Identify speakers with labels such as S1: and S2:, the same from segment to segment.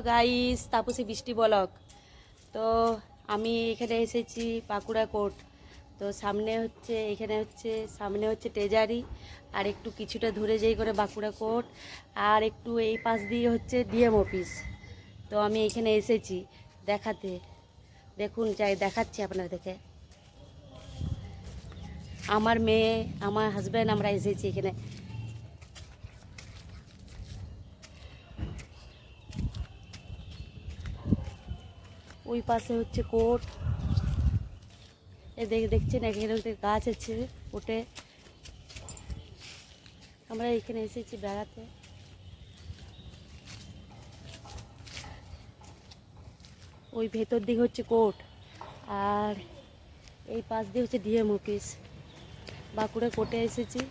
S1: Guys, Tapasi বৃষ্টি blog. তো আমি এখানে এসেছি বাঁকুড়া কোর্ট। তো সামনে হচ্ছে ট্রেজারি, আর একটু কিছুটা ধরে যেই করে বাঁকুড়া কোর্ট, আর একটু এই পাশ দিয়ে হচ্ছে ডিএম অফিস। তো আমি এখানে এসেছি দেখাতে। দেখুন, যাই দেখাচ্ছি আপনাদেরকে। আমার মেয়ে, আমার হাজব্যান্ড, আমরা এসেছি এখানে। ওই পাশে হচ্ছে কোর্ট। দেখছেন এখানে হচ্ছে গাছ আছে ওটে। আমরা এখানে এসেছি বেড়াতে। ওই ভেতর দিকে হচ্ছে কোর্ট, আর এই পাশ দিয়ে হচ্ছে ডিএম অফিস। বাঁকুড়া কোর্টে এসেছি।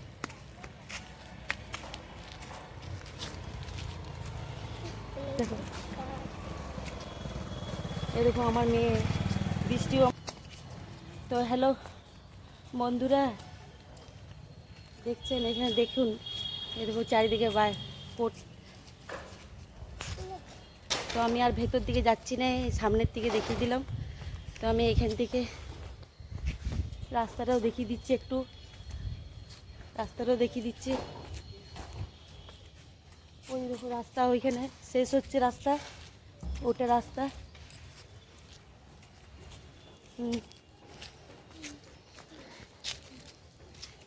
S1: দেখো, এই দেখো আমার মেয়ে বৃষ্টিও। তো হ্যালো বন্ধুরা, দেখছেন এখানে দেখুন, এই দেখো চারিদিকে কোর্ট। তো আমি আর ভেতর দিকে যাচ্ছি না, এই সামনের দিকে দেখিয়ে দিলাম। তো আমি এখান থেকে রাস্তাটাও দেখিয়ে দিচ্ছি, রাস্তাটাও দেখিয়ে দিচ্ছি। ওই দেখো রাস্তা, ওইখানে শেষ হচ্ছে রাস্তা, ওটা রাস্তা।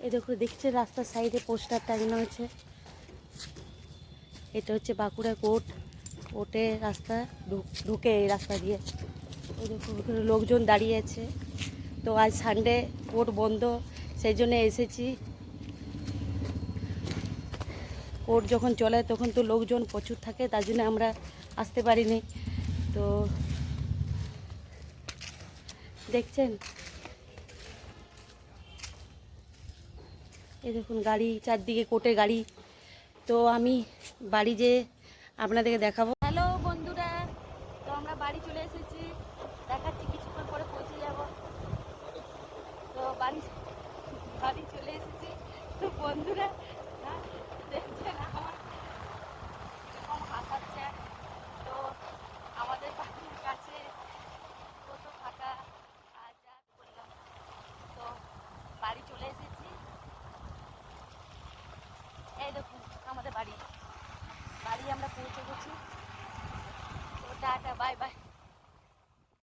S1: এই দেখো, দেখছে রাস্তার সাইডে পোস্টার টাঙানো হয়েছে। এটা হচ্ছে বাঁকুড়া কোর্ট, কোর্টে রাস্তা ঢুকে এই রাস্তা দিয়ে। ওই দেখো ওখানে লোকজন দাঁড়িয়ে আছে। তো আজ সানডে, কোর্ট বন্ধ, সেই জন্য এসেছি। কোর্ট যখন চলে তখন তো লোকজন প্রচুর থাকে, তার জন্য আমরা আসতে পারিনি। তো দেখছেন, এই দেখুন গাড়ি চারদিকে, কোর্টে গাড়ি। তো আমি বাড়ি যেয়ে আপনাদেরকে দেখাবো। হ্যালো বন্ধুরা, তো আমরা বাড়ি চলে এসেছি, দেখাচ্ছি কিছুক্ষণ পরে পৌঁছে যাব। তো বাড়ি বাড়ি চলে এসেছি। তো বন্ধুরা দেখছেন আমার কম হাসাচ্ছে। তো আমাদের বাড়ির কাছে কত ফাঁকা, আর যা করলাম। তো বাড়ি চলে এসেছি। এই দেখুন আমাদের বাড়ি আমরা পৌঁছে গেছি। তো টাটা, বাই বাই।